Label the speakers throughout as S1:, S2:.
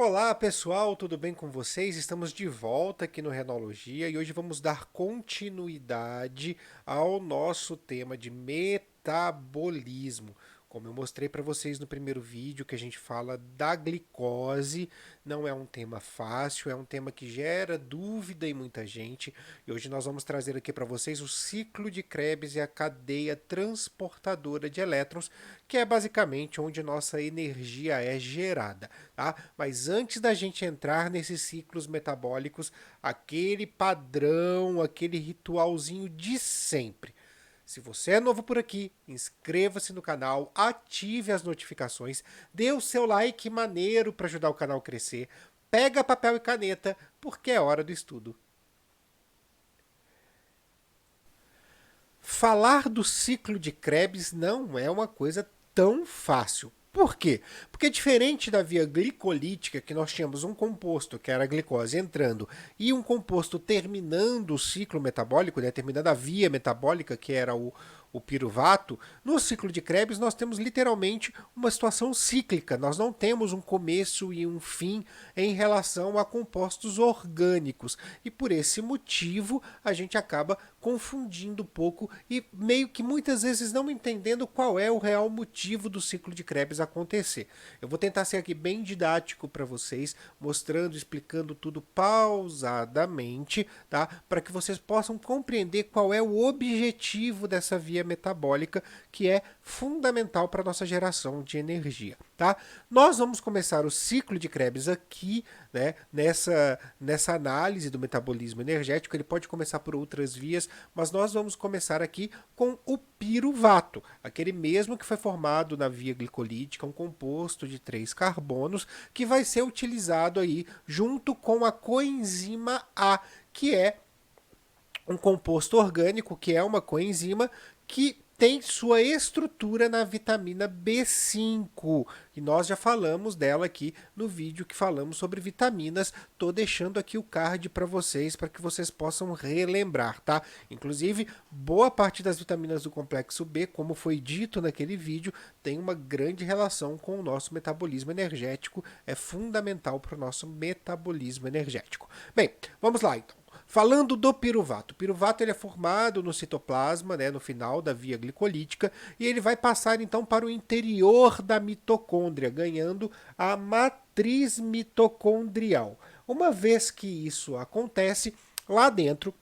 S1: Olá pessoal, tudo bem com vocês? Estamos de volta aqui no Renologia e hoje vamos dar continuidade ao nosso tema de metabolismo. Como eu mostrei para vocês no primeiro vídeo, que a gente fala da glicose, não é um tema fácil, é um tema que gera dúvida em muita gente. E hoje nós vamos trazer aqui para vocês o ciclo de Krebs e a cadeia transportadora de elétrons, que é basicamente onde nossa energia é gerada, tá? Mas antes da gente entrar nesses ciclos metabólicos, aquele padrão, aquele ritualzinho de sempre. Se você é novo por aqui, inscreva-se no canal, ative as notificações, dê o seu like maneiro para ajudar o canal a crescer, pega papel e caneta, porque é hora do estudo. Falar do ciclo de Krebs não é uma coisa tão fácil. Por quê? Porque diferente da via glicolítica, que nós tínhamos um composto, que era a glicose, entrando, e um composto terminando o ciclo metabólico, né, terminando a via metabólica, que era o piruvato, no ciclo de Krebs nós temos literalmente uma situação cíclica. Nós não temos um começo e um fim em relação a compostos orgânicos. E por esse motivo a gente acaba confundindo um pouco e meio que muitas vezes não entendendo qual é o real motivo do ciclo de Krebs acontecer. Eu vou tentar ser aqui bem didático para vocês, mostrando, explicando tudo pausadamente, tá? Para que vocês possam compreender qual é o objetivo dessa via metabólica, que é fundamental para a nossa geração de energia, tá? Nós vamos começar o ciclo de Krebs aqui, né, nessa análise do metabolismo energético. Ele pode começar por outras vias, mas nós vamos começar aqui com o piruvato, aquele mesmo que foi formado na via glicolítica, um composto de 3 carbonos, que vai ser utilizado aí junto com a coenzima A, que é um composto orgânico, que é uma coenzima que tem sua estrutura na vitamina B5. E nós já falamos dela aqui no vídeo que falamos sobre vitaminas. Tô deixando aqui o card para que vocês possam relembrar, tá? Inclusive, boa parte das vitaminas do complexo B, como foi dito naquele vídeo, tem uma grande relação com o nosso metabolismo energético. É fundamental para o nosso metabolismo energético. Bem, vamos lá então. Falando do piruvato. O piruvato ele é formado no citoplasma, né, no final da via glicolítica, e ele vai passar então para o interior da mitocôndria, ganhando a matriz mitocondrial. Uma vez que isso acontece, lá dentro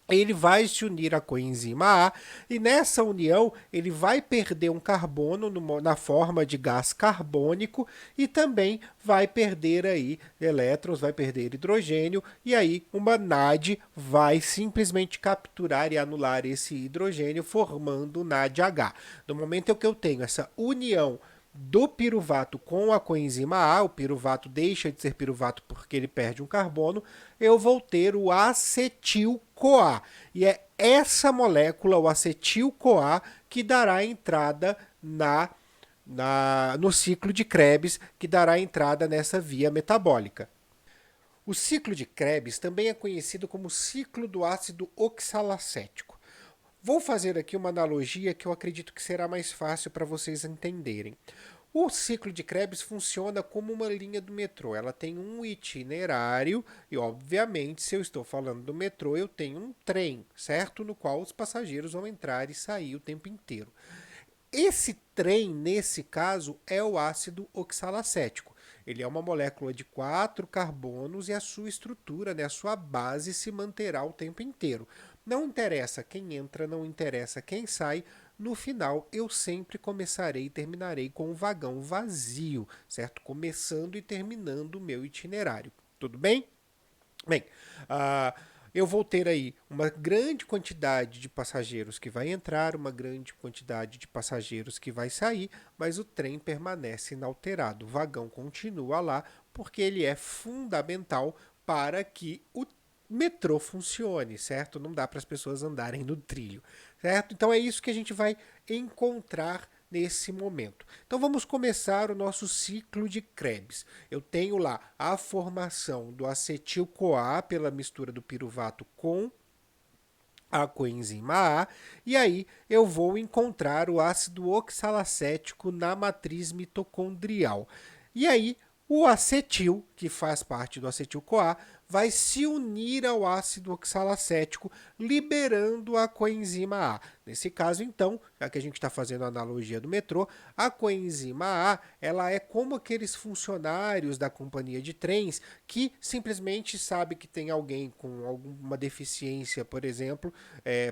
S1: ele vai se unir à coenzima A e nessa união ele vai perder um carbono na forma de gás carbônico e também vai perder aí elétrons, vai perder hidrogênio e aí uma NAD vai simplesmente capturar e anular esse hidrogênio formando o NADH. No momento em que eu tenho essa união do piruvato com a coenzima A, o piruvato deixa de ser piruvato porque ele perde um carbono, eu vou ter o acetil-CoA. E é essa molécula, o acetil-CoA, que dará entrada no ciclo de Krebs, que dará entrada nessa via metabólica. O ciclo de Krebs também é conhecido como ciclo do ácido oxalacético. Vou fazer aqui uma analogia que eu acredito que será mais fácil para vocês entenderem. O ciclo de Krebs funciona como uma linha do metrô. Ela tem um itinerário e, obviamente, se eu estou falando do metrô, eu tenho um trem, certo? No qual os passageiros vão entrar e sair o tempo inteiro. Esse trem, nesse caso, é o ácido oxalacético. Ele é uma molécula de 4 carbonos e a sua estrutura, né, a sua base se manterá o tempo inteiro. Não interessa quem entra, não interessa quem sai, no final eu sempre começarei e terminarei com um vagão vazio, certo? Começando e terminando o meu itinerário. Tudo bem? Bem, eu vou ter aí uma grande quantidade de passageiros que vai entrar, uma grande quantidade de passageiros que vai sair, mas o trem permanece inalterado. O vagão continua lá porque ele é fundamental para que o metrô funcione, certo? Não dá para as pessoas andarem no trilho, certo? Então é isso que a gente vai encontrar nesse momento. Então vamos começar o nosso ciclo de Krebs. Eu tenho lá a formação do acetil-CoA pela mistura do piruvato com a coenzima A, e aí eu vou encontrar o ácido oxalacético na matriz mitocondrial. E aí o acetil, que faz parte do acetil-CoA, vai se unir ao ácido oxalacético, liberando a coenzima A. Nesse caso, então, já que a gente está fazendo a analogia do metrô, a coenzima A ela é como aqueles funcionários da companhia de trens que simplesmente sabe que tem alguém com alguma deficiência, por exemplo,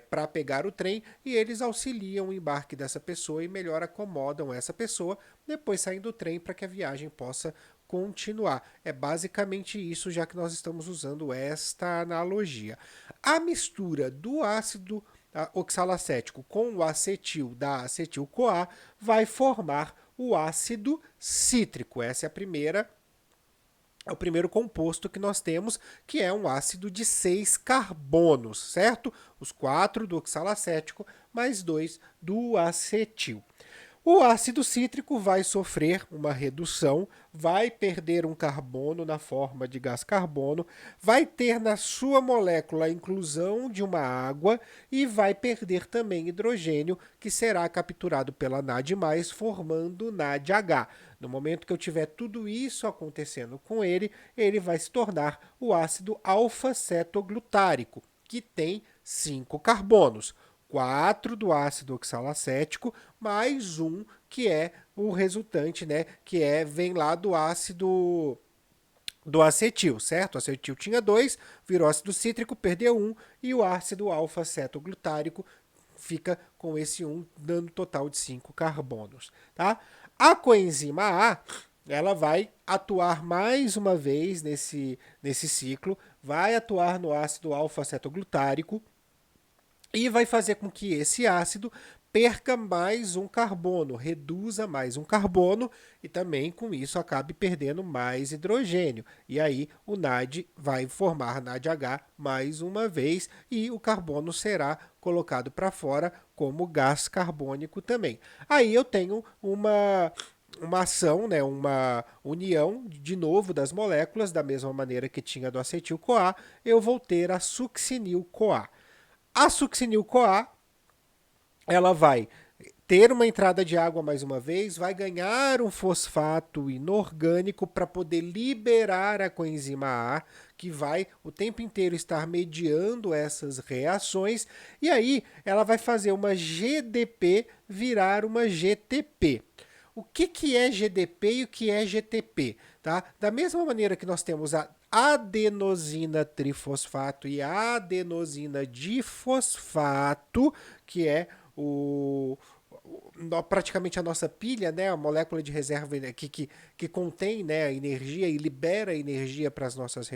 S1: para pegar o trem, e eles auxiliam o embarque dessa pessoa e melhor acomodam essa pessoa, depois saem do trem para que a viagem possa continuar. É basicamente isso, já que nós estamos usando esta analogia. A mistura do ácido oxalacético com o acetil da acetil-CoA vai formar o ácido cítrico. Essa é o primeiro composto que nós temos, que é um ácido de 6 carbonos, certo? Os 4 do oxalacético, mais 2 do acetil. O ácido cítrico vai sofrer uma redução, vai perder um carbono na forma de gás carbono, vai ter na sua molécula a inclusão de uma água e vai perder também hidrogênio, que será capturado pela NAD+, formando NADH. No momento que eu tiver tudo isso acontecendo com ele, ele vai se tornar o ácido alfa-cetoglutárico, que tem 5 carbonos. 4 do ácido oxalacético, mais um que é o resultante, né? Vem lá do ácido do acetil, certo? O acetil tinha 2, virou ácido cítrico, perdeu 1, e o ácido alfa-cetoglutárico fica com esse 1, dando total de 5 carbonos, tá? A coenzima A, ela vai atuar mais uma vez nesse ciclo, vai atuar no ácido alfa-cetoglutárico, e vai fazer com que esse ácido perca mais um carbono, reduza mais um carbono e também com isso acabe perdendo mais hidrogênio. E aí o NAD vai formar NADH mais uma vez e o carbono será colocado para fora como gás carbônico também. Aí eu tenho uma ação, né, uma união de novo das moléculas, da mesma maneira que tinha do acetil-CoA, eu vou ter a succinil-CoA. A succinil-CoA, ela vai ter uma entrada de água mais uma vez, vai ganhar um fosfato inorgânico para poder liberar a coenzima A, que vai o tempo inteiro estar mediando essas reações, e aí ela vai fazer uma GDP virar uma GTP. O que é GDP e o que é GTP? Tá? Da mesma maneira que nós temos a adenosina trifosfato e a adenosina difosfato, que é praticamente a nossa pilha, né, a molécula de reserva que contém, né, a energia e libera energia para as nossas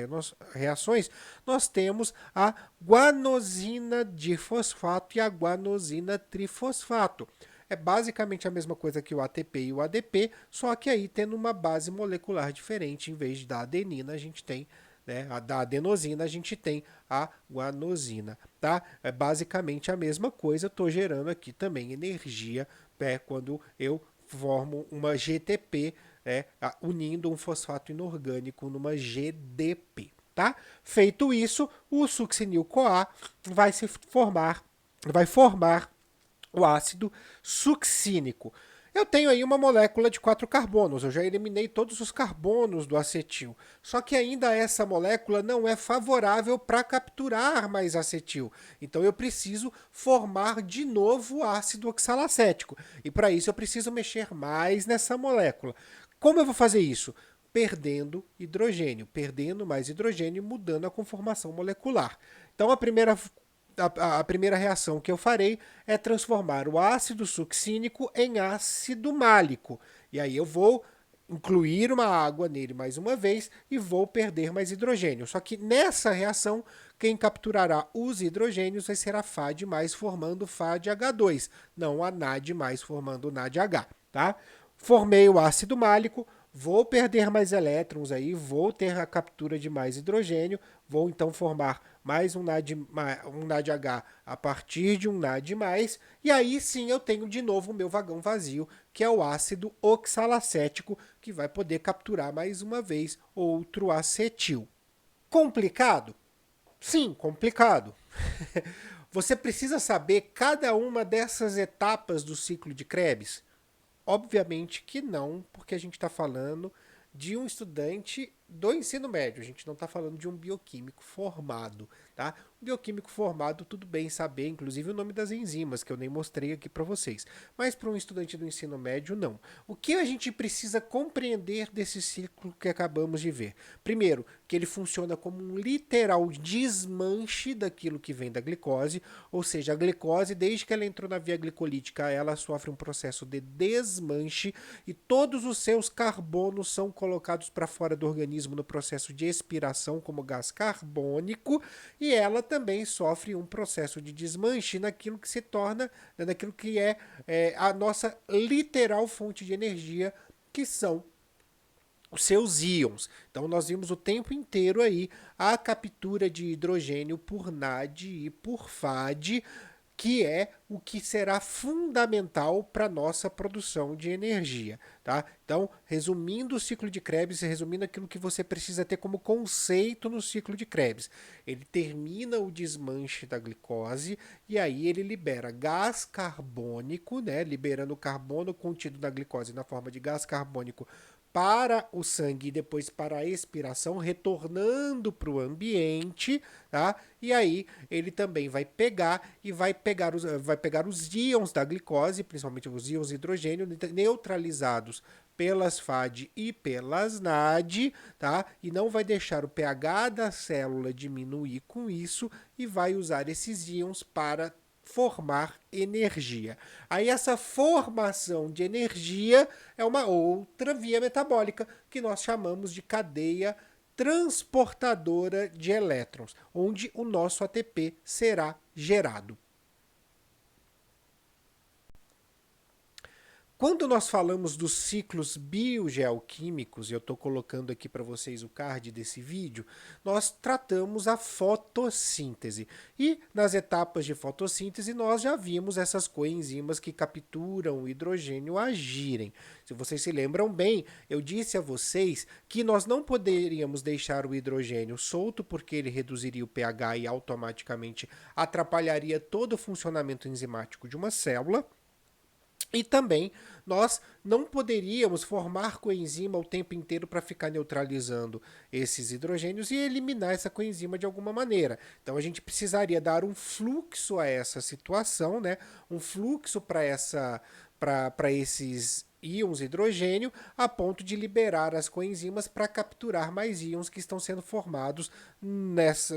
S1: reações, nós temos a guanosina difosfato e a guanosina trifosfato. É basicamente a mesma coisa que o ATP e o ADP, só que aí tendo uma base molecular diferente. Em vez da adenina, a gente tem, né, a da adenosina, a gente tem a guanosina, tá? É basicamente a mesma coisa. Estou gerando aqui também energia, quando eu formo uma GTP, unindo um fosfato inorgânico numa GDP, tá? Feito isso, o succinil-CoA vai formar o ácido succínico. Eu tenho aí uma molécula de 4 carbonos, eu já eliminei todos os carbonos do acetil. Só que ainda essa molécula não é favorável para capturar mais acetil. Então eu preciso formar de novo ácido oxalacético. E para isso eu preciso mexer mais nessa molécula. Como eu vou fazer isso? Perdendo hidrogênio, perdendo mais hidrogênio e mudando a conformação molecular. Então a primeira reação que eu farei é transformar o ácido succínico em ácido málico. E aí eu vou incluir uma água nele mais uma vez e vou perder mais hidrogênio. Só que nessa reação, quem capturará os hidrogênios vai ser a FAD+, formando FADH2, não a NAD+, formando NADH, tá? Formei o ácido málico, vou perder mais elétrons aí, vou ter a captura de mais hidrogênio, vou então formar mais um NADH a partir de um NAD+, e aí sim eu tenho de novo o meu vagão vazio, que é o ácido oxalacético, que vai poder capturar mais uma vez outro acetil. Complicado? Sim, complicado. Você precisa saber cada uma dessas etapas do ciclo de Krebs? Obviamente que não, porque a gente está falando de um estudante do ensino médio. A gente não está falando de um bioquímico formado, tá? Um bioquímico formado, tudo bem saber, inclusive o nome das enzimas, que eu nem mostrei aqui para vocês. Mas para um estudante do ensino médio, não. O que a gente precisa compreender desse ciclo que acabamos de ver? Primeiro, que ele funciona como um literal desmanche daquilo que vem da glicose, ou seja, a glicose, desde que ela entrou na via glicolítica, ela sofre um processo de desmanche e todos os seus carbonos são colocados para fora do organismo no processo de expiração como gás carbônico, e ela também sofre um processo de desmanche naquilo que se torna, naquilo que é a nossa literal fonte de energia, que são os seus íons. Então nós vimos o tempo inteiro aí a captura de hidrogênio por NAD e por FAD, que é o que será fundamental para nossa produção de energia, tá? Então, resumindo o ciclo de Krebs, resumindo aquilo que você precisa ter como conceito no ciclo de Krebs, ele termina o desmanche da glicose e aí ele libera gás carbônico, né? Liberando o carbono contido na glicose na forma de gás carbônico para o sangue e depois para a expiração, retornando para o ambiente, tá? E aí ele também vai pegar e vai pegar os íons da glicose, principalmente os íons de hidrogênio, neutralizados pelas FAD e pelas NAD, tá? E não vai deixar o pH da célula diminuir com isso e vai usar esses íons para formar energia. Aí essa formação de energia é uma outra via metabólica que nós chamamos de cadeia transportadora de elétrons, onde o nosso ATP será gerado. Quando nós falamos dos ciclos biogeoquímicos, e eu estou colocando aqui para vocês o card desse vídeo, nós tratamos a fotossíntese. E nas etapas de fotossíntese nós já vimos essas coenzimas que capturam o hidrogênio agirem. Se vocês se lembram bem, eu disse a vocês que nós não poderíamos deixar o hidrogênio solto porque ele reduziria o pH e automaticamente atrapalharia todo o funcionamento enzimático de uma célula. E também nós não poderíamos formar coenzima o tempo inteiro para ficar neutralizando esses hidrogênios e eliminar essa coenzima de alguma maneira. Então a gente precisaria dar um fluxo a essa situação, né? Um fluxo para esses íons hidrogênio a ponto de liberar as coenzimas para capturar mais íons que estão sendo formados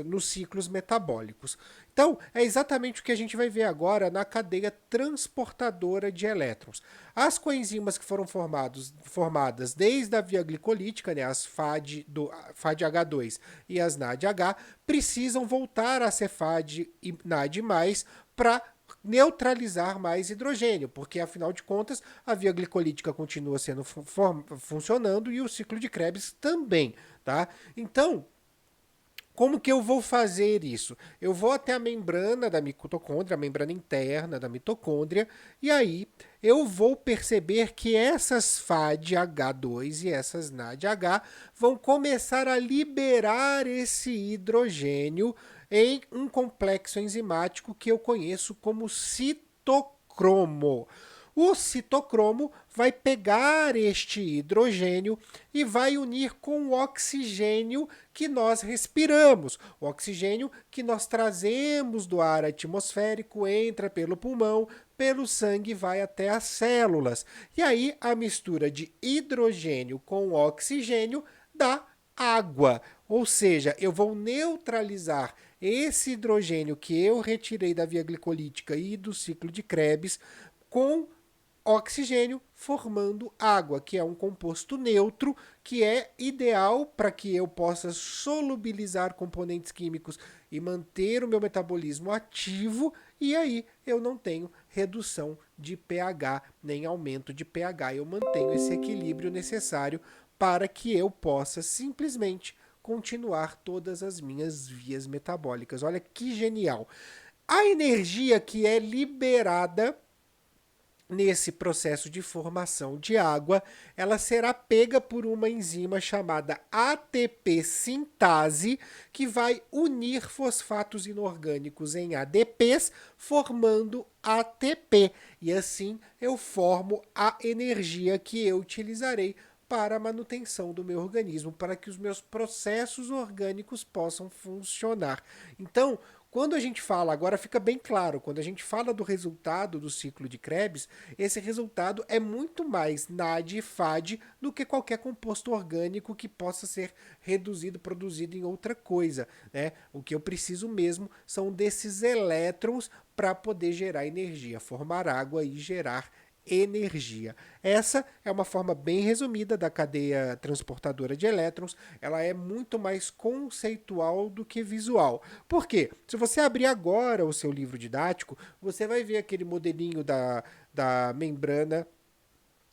S1: nos ciclos metabólicos. Então, é exatamente o que a gente vai ver agora na cadeia transportadora de elétrons. As coenzimas que foram formadas desde a via glicolítica, né, as FADH2 e as NADH, precisam voltar a ser FAD e NAD+, para neutralizar mais hidrogênio, porque afinal de contas a via glicolítica continua sendo funcionando e o ciclo de Krebs também, tá? Então, como que eu vou fazer isso? Eu vou até a membrana da mitocôndria, a membrana interna da mitocôndria, e aí eu vou perceber que essas FADH2 e essas NADH vão começar a liberar esse hidrogênio em um complexo enzimático que eu conheço como citocromo. O citocromo vai pegar este hidrogênio e vai unir com o oxigênio que nós respiramos. O oxigênio que nós trazemos do ar atmosférico entra pelo pulmão, pelo sangue e vai até as células. E aí a mistura de hidrogênio com oxigênio dá água. Ou seja, eu vou neutralizar esse hidrogênio que eu retirei da via glicolítica e do ciclo de Krebs com oxigênio formando água, que é um composto neutro, que é ideal para que eu possa solubilizar componentes químicos e manter o meu metabolismo ativo, e aí eu não tenho redução de pH nem aumento de pH, eu mantenho esse equilíbrio necessário para que eu possa simplesmente continuar todas as minhas vias metabólicas. Olha que genial! A energia que é liberada nesse processo de formação de água, ela será pega por uma enzima chamada ATP sintase, que vai unir fosfatos inorgânicos em ADPs, formando ATP. E assim eu formo a energia que eu utilizarei para a manutenção do meu organismo, para que os meus processos orgânicos possam funcionar. Então, quando a gente fala, agora fica bem claro, quando a gente fala do resultado do ciclo de Krebs, esse resultado é muito mais NAD e FAD do que qualquer composto orgânico que possa ser reduzido, produzido em outra coisa, né? O que eu preciso mesmo são desses elétrons para poder gerar energia, formar água e gerar energia. Essa é uma forma bem resumida da cadeia transportadora de elétrons. Ela é muito mais conceitual do que visual. Por quê? Se você abrir agora o seu livro didático, você vai ver aquele modelinho da membrana,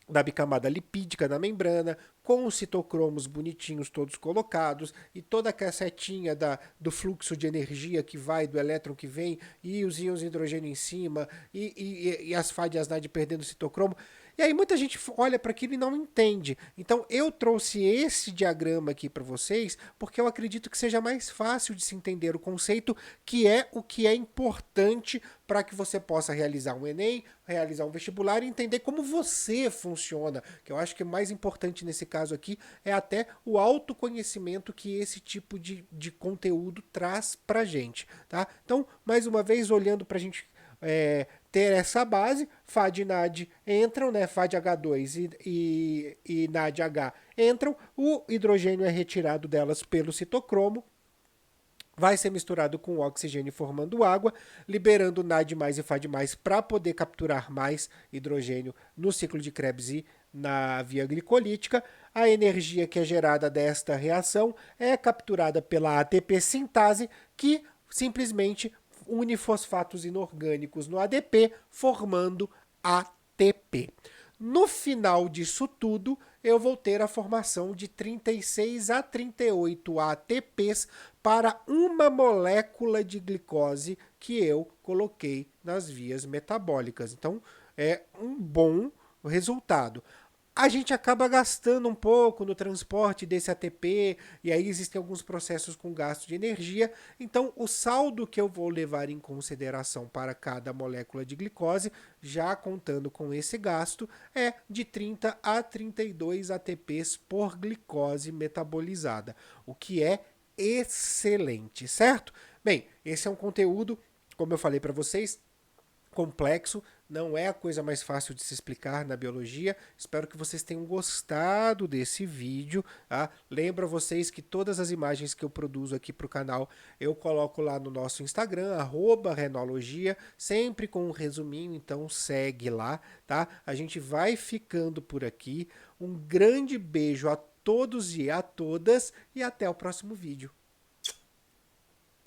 S1: da bicamada lipídica na membrana, com os citocromos bonitinhos todos colocados e toda a cassetinha do fluxo de energia que vai do elétron que vem e os íons de hidrogênio em cima e as FAD e as NAD perdendo o citocromo. E aí muita gente olha para aquilo e não entende. Então eu trouxe esse diagrama aqui para vocês porque eu acredito que seja mais fácil de se entender o conceito, que é o que é importante para que você possa realizar um Enem, realizar um vestibular e entender como você funciona. Que eu acho que o mais importante nesse caso aqui é até o autoconhecimento que esse tipo de conteúdo traz para gente. Tá? Então, mais uma vez, olhando para a gente ter essa base, FAD e NAD entram, né? FADH2 e NADH entram, o hidrogênio é retirado delas pelo citocromo, vai ser misturado com oxigênio formando água, liberando NAD+ e FAD+ para poder capturar mais hidrogênio no ciclo de Krebs e na via glicolítica. A energia que é gerada desta reação é capturada pela ATP sintase, que simplesmente une fosfatos inorgânicos no ADP, formando ATP. No final disso tudo, eu vou ter a formação de 36 a 38 ATPs para uma molécula de glicose que eu coloquei nas vias metabólicas. Então, é um bom resultado. A gente acaba gastando um pouco no transporte desse ATP, e aí existem alguns processos com gasto de energia. Então, o saldo que eu vou levar em consideração para cada molécula de glicose, já contando com esse gasto, é de 30 a 32 ATPs por glicose metabolizada, o que é excelente, certo? Bem, esse é um conteúdo, como eu falei para vocês, complexo, não é a coisa mais fácil de se explicar na biologia. Espero que vocês tenham gostado desse vídeo. Tá? Lembro a vocês que todas as imagens que eu produzo aqui para o canal eu coloco lá no nosso Instagram, @renologia, sempre com um resuminho, então segue lá. Tá? A gente vai ficando por aqui. Um grande beijo a todos e a todas e até o próximo vídeo.